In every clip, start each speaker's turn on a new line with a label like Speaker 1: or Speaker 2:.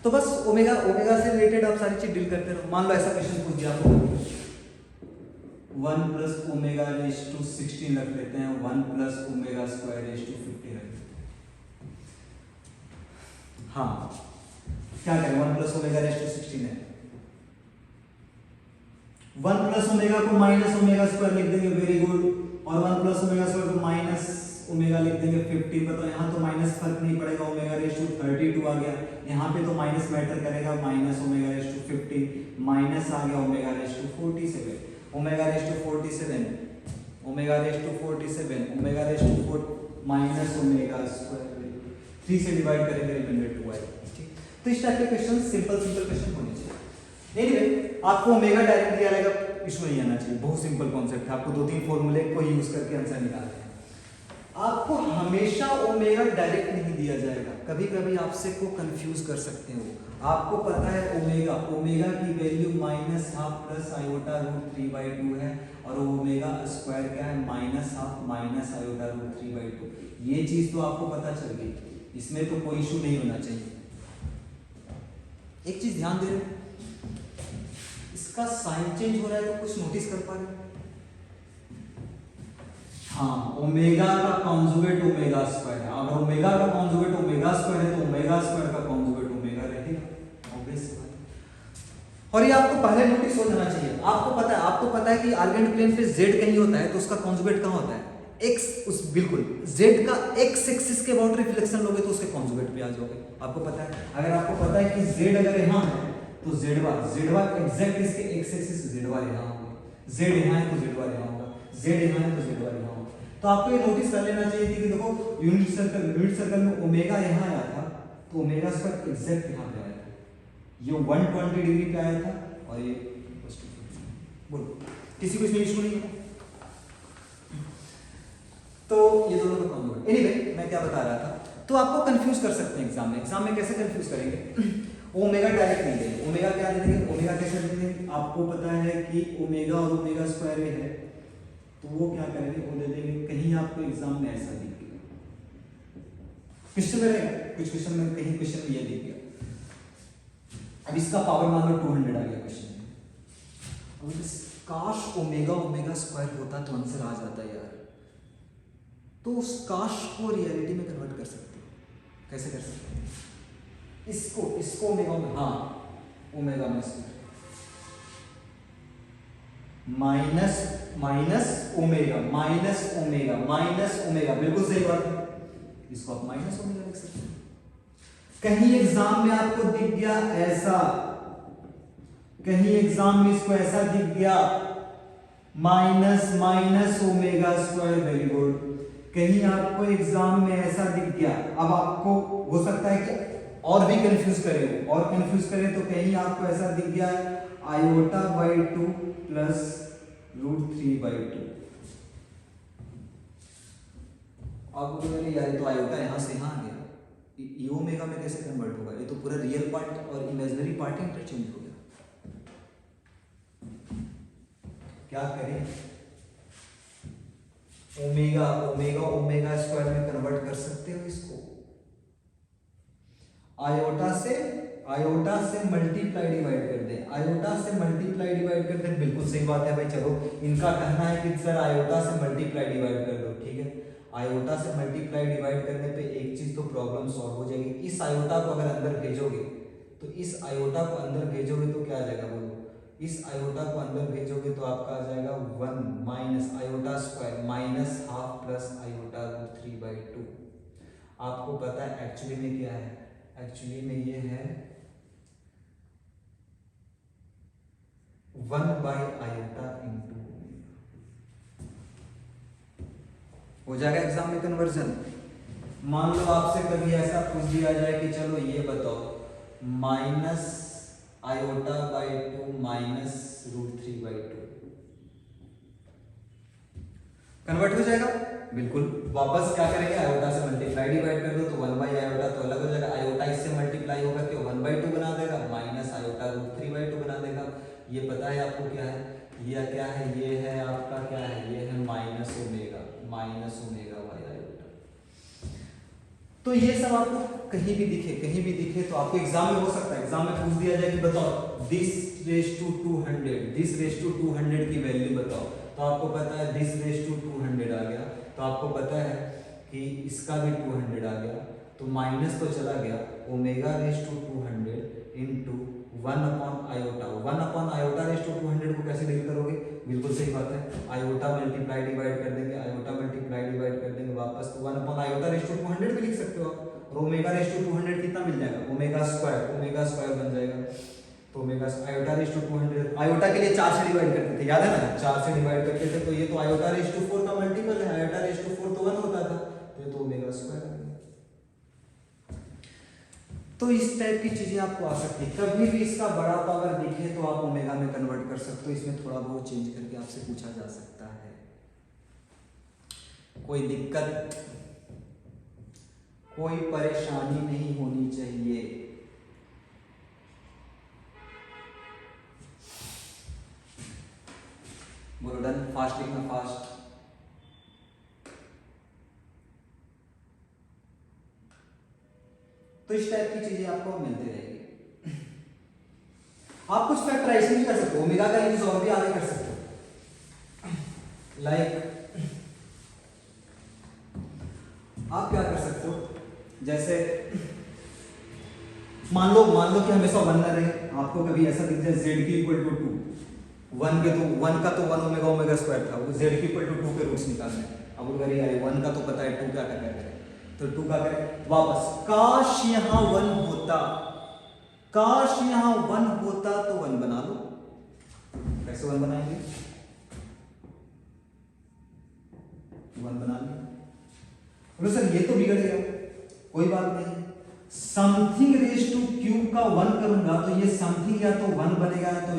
Speaker 1: तो बस omega omega से रिलेटेड आप सारी चीज डील करते रहो। मान लो ऐसा क्वेश्चन पूछ दिया आपको 1 प्लस ओमेगा रेज टू 16 रख लेते हैं, 1 plus omega square raise to 50 रख लेते हैं। हाँ क्या करें, 1 प्लस ओमेगा रेज टू 16 है, 1 प्लस ओमेगा को माइनस ओमेगा स्क्वायर लिख देंगे, वेरी गुड, और 1 प्लस ओमेगा स्क्वायर को माइनस ओमेगा लिख देंगे 50। बताओ यहाँ तो माइनस फर्क नहीं पड़ेगा, ओमेगा रेज टू 32 आ गया, यहाँ पे तो माइनस मैटर करेगा, minus omega raise to 50 minus आ गया omega raise to 47, omega raise to 47, omega raise to 47, omega raise to 4 minus omega square 3 से डिवाइड करेंगे रिमाइंडर 2 आएगा। ठीक, तो इस टाइप के क्वेश्चन सिंपल क्वेश्चन होने चाहिए। एनीवे आपको ओमेगा डायरेक्ट दिया रहेगा, इशू नहीं आना चाहिए, बहुत सिंपल कॉन्सेप्ट है, आपको 2-3 फॉर्मूले को यूज करके आंसर निकालना है। आपको हमेशा ओमेगा डायरेक्ट नहीं दिया जाएगा, कभी कभी आपसे को कंफ्यूज कर सकते हैं वो। आपको पता है ओमेगा ओमेगा की value minus half plus iota root 3/2 है, और ओमेगा स्क्वायर क्या है minus half minus iota root 3/2। ये चीज तो आपको पता चल गई, इसमें तो कोई इशू नहीं होना चाहिए। एक चीज ध्यान दे रहे, इसका साइन चेंज हो रहा है तो कुछ नोटिस कर पा रहे हो? हाँ, ओमेगा का कॉन्जुगेट ओमेगा स्क्वायर है, अगर ओमेगा का कॉन्जुगेट ओमेगा स्क्वायर है तो ओमेगा स्क्वायर का कॉन्जुगेट ओमेगा रहेगा, ऑब्वियस बात। और ये आपको पहले नोटिस हो जाना चाहिए। आपको पता है कि आर्गेंट प्लेन पे z कहीं होता है तो उसका कॉन्जुगेट कहाँ होता है, x, उस बिल्कुल z का x एक्सिस के अबाउट रिफ्लेक्शन लोगे तो उसके कॉन्जुगेट पे आ जाओगे, आपको पता है। अगर आपको पता है कि z अगर यहाँ है तो z एग्जैक्ट इसके x एक्सिस z यहाँ होगा, z यहाँ है तो z यहाँ होगा, z यहाँ है तो z यहाँ होगा। तो आपको ये नोटिस कर लेना चाहिए कि देखो यूनिट सर्कल में ओमेगा यहाँ आया था तो ओमेगा स्क्वायर एग्जैक्ट यहाँ पे आया था, ये 120 डिग्री पे आया था, और ये बोलो किसी को इसमें इशू नहीं है। तो ये दोनों का कॉन्जुगेट। एनीवे मैं क्या बता रहा था, तो आपको कंफ्यूज कर सकते हैं एग्जाम में कैसे कंफ्यूज करेंगे? ओमेगा डायरेक्ट नहीं देंगे, ओमेगा क्या दे देंगे, ओमेगा कैसे दे देंगे? आपको पता है कि ओमेगा और ओमेगा स्क्वायर में है, तो वो क्या करेंगे, वो दे देंगे। कहीं आपको एग्जाम में ऐसा दिख गया, क्वेश्चन में रहेगा, कुछ क्वेश्चन में कहीं क्वेश्चन में ये दिख गया, अब इसका पावर मान लो 200 आ गया क्वेश्चन में, अब काश ओमेगा ओमेगा स्क्वायर होता तो आंसर आ जाता यार। तो उस काश को रियलिटी में कन्वर्ट कर सकते हो, कैसे कर सकते हैं? इसको ओमेगा में, हाँ ओमेगा में स्क्वायर माइनस ओमेगा बिल्कुल सही बात है, इसको आप माइनस ओमेगा लिख सकते हैं। कहीं एग्जाम में आपको दिख गया ऐसा, कहीं एग्जाम में इसको ऐसा दिख गया minus omega square, very good. कहीं आपको एग्जाम में ऐसा दिख गया, अब आपको हो सकता है कि और भी कंफ्यूज करे तो कहीं आपको ऐसा दिख गया आयोटा बाई 2 प्लस रूट 3/2। आपको बोले यार तो आयोटा यहाँ से यहाँ आ गया, ये ओमेगा में कैसे कन्वर्ट होगा? ये तो पूरा रियल पार्ट और इमेजिनरी पार्ट इंटरचेंज हो गया। क्या करें? ओमेगा स्क्वायर में कन्वर्ट कर सकते हो इसको, आयोटा से मल्टीप्लाई डिवाइड कर दें, बिल्कुल सही बात है भाई। चलो इनका कहना है कि सर आयोटा से मल्टीप्लाई डिवाइड कर दो, ठीक है। आयोटा से मल्टीप्लाई डिवाइड करने पे एक चीज तो प्रॉब्लम सॉल्व हो जाएगी। इस आयोटा को अगर अंदर भेजोगे तो क्या आ जाएगा बोलो? इस आयोटा को अंदर भेजोगे तो आपका आ जाएगा 1 minus iota square minus half plus iota root 3/2। आपको पता है एक्चुअली में क्या है? एक्चुअली में ये है 1 बाई आयोटा इंटू, हो जाएगा एग्जाम में कन्वर्जन। मान लो आपसे कभी ऐसा पूछ दिया जाए कि चलो ये बताओ minus iota by 2 minus root 3/2, convert हो जाएगा बिल्कुल। वापस क्या करेंगे? आयोटा से मल्टीप्लाई डिवाइड कर दो तो 1 बाई आयोटा तो अलग हो जाएगा, आयोटा इससे मल्टीप्लाई होगा तो 1/2 बना देगा, माइनस आयोटा रूट 3/2 बना देगा। ये पता है आपको क्या है? ये क्या है? ये है आपका क्या है? ये है माइनस ओमेगा बाई आयोटा। तो ये सब आपको कहीं भी दिखे तो आपको एग्जाम में हो सकता है, एग्जाम में पूछ दिया जाए कि बताओ दिस रेज टू 200 की वैल्यू बताओ, तो आपको पता है दिस रेज टू 200 आ गया, तो आपको पता है कि इसका भी 200 आ गया, तो माइनस तो चला गया, ओमेगा रेज टू 200 इंटू 1/आयोटा रेज टू 200 को कैसे डील करोगे? बिल्कुल सही बात है, आयोटा मल्टीप्लाई डिवाइड कर देंगे, वापस तो 1/आयोटा रेज टू 200 भी लिख सकते हो आप, और ओमेगा रेज टू 200 कितना मिल जाएगा? ओमेगा स्क्वायर बन जाएगा, तो omega iota raise to 200, iota के लिए 4 से डिवाइड करते थे, याद है ना, 4 से डिवाइड करते थे, तो ये तो आयोटा रेज टू 4 का मल्टीपल है, आयोटा रेज टू 4 तो 1 होता था, तो ये तो ओमेगा स्क्वायर आ गया। तो इस टाइप की चीजें आपको आ सकती है, कभी भी इसका बड़ा पावर दिखे तो आप ओमेगा में कन्वर्ट कर सकते हो, इसमें थोड़ा बहुत चेंज करके आपसे पूछा जा सकता है, कोई दिक्कत कोई परेशानी नहीं होनी चाहिए। बोलो डन, फास्ट लिखना, फास्ट। तो इस टाइप की चीजें आपको मिलती रहेगी। आप कुछ फैक्टराइजेशन भी कर सकते हो, ओमेगा का यूज और भी आगे कर सकते हो, लाइक आप क्या कर सकते हो, जैसे मान लो कि हमेशा 1 न रहे, आपको कभी ऐसा दिख जाए z की इक्वल टू 2, 1 के तो 1 का तो 1 ओमेगा स्क्वायर था, वो z की इक्वल टू 2 के रूट्स निकालने हैं, अब अगर ये 1 का तो पता है 2 क्या करें, तो 2 का करें वापस, काश यहां 1 होता, तो 1 बना लो, कैसे 1 बनाएंगे, 1 बना लिया, बोलो सर ये तो बिगड़ गया, कोई बात नहीं, समथिंग रेज टू क्यूब का 1 करूंगा तो ये समथिंग या तो 1 बनेगा तो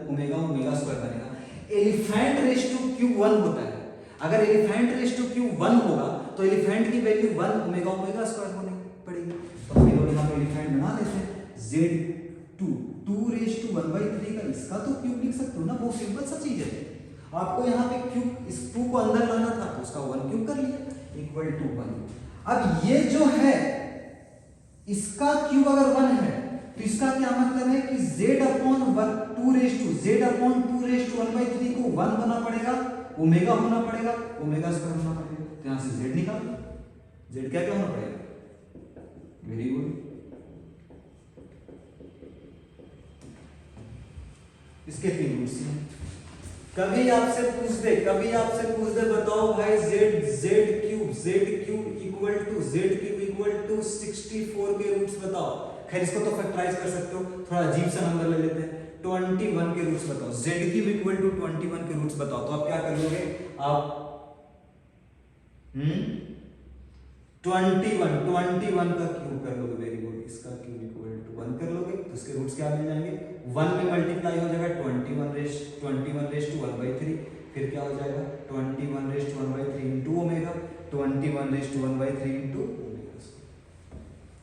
Speaker 1: ओमेगा स्क्वायर बनेगा। एलिफेंट रेज टू क्यूब 1 होता है, अगर एलिफेंट रेज टू क्यूब 1 होगा तो एलिफेंट की वैल्यू 1 ओमेगा स्क्वायर होने पड़ेगी, तो हम लोग यहाँ पे एलिफेंट बना लेते हैं, z2 2 रेज टू 1/3 का इसका तो क्यूब लिख सकते हो ना, बहुत सिंपल सा चीज है, आपको यहाँ पे क्यूब इस 2 को अंदर लाना था तो उसका 1 क्यूब कर लिया इक्वल टू 1। अब ये जो है इसका क्यूब अगर 1 है तो इसका क्या मतलब है कि z/2 रेज टू 1/3 को 1 होना पड़ेगा, ओमेगा होना पड़ेगा, ओमेगा स्क्वायर होना पड़ेगा, तो यहां से z निकालो, z क्या होना पड़ेगा, वेरी गुड। इसके 3 रूट्स हैं, कभी आपसे पूछ दे बताओ भाई z क्यूब इक्वल टू 64 के रूट्स बताओ, खैर इसको तो फैक्टराइज कर सकते हो, थोड़ा अजीब सा नंबर ले लेते हैं, 21 के रूट्स बताओ, z क्यूब इक्वल टू 21 के रूट्स बताओ, तो आप क्या कर लोगे, आप 21 का क्यूब कर लोगे, वेरी गुड, इसका क्यूब इक्वल टू 1 कर लोगे तो इसके रूट्स क्या मिल जाएंगे, 1 में मल्टीप्लाई हो जाएगा 21 रेज टू 1/3, फिर क्या हो जाएगा 21 raise to 1/3 into omega, 21 raise to 1/3 into omega,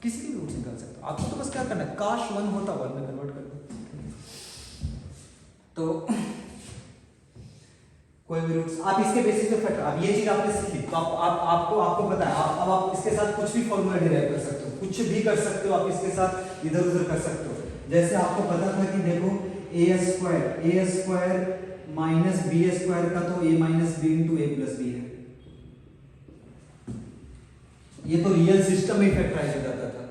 Speaker 1: किसी भी रूट्स निकाल सकते हो, आपको तो बस क्या करना है, काश 1 होता 1 में कन्वर्ट कर दो, तो कोई भी रूट्स आप इसके बेसिस पे फैक्टर, अब ये चीज आपने सीखी तो आपको पता है, अब आप इसके साथ कुछ भी फॉर्मूला डिराइव कर सकते हो, कुछ भी कर सकते हो, आप इसके साथ इधर उधर कर सकते हो, जैसे आपको पता था कि देखो a square minus b square का तो a minus b into a plus b है, ये तो रियल सिस्टम में फैक्टराइज हो जाता था,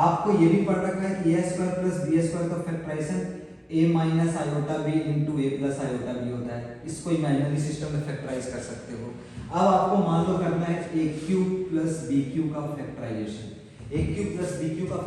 Speaker 1: आपको ये भी पढ़ रखा है कि a square plus b square का factorisation a minus iota b into a plus iota b होता है, इसको इमेजिनरी सिस्टम में फैक्टराइज कर सकते हो। अब आपको मान लो करना है a cube plus b cube का factorisation, a cube plus b cube का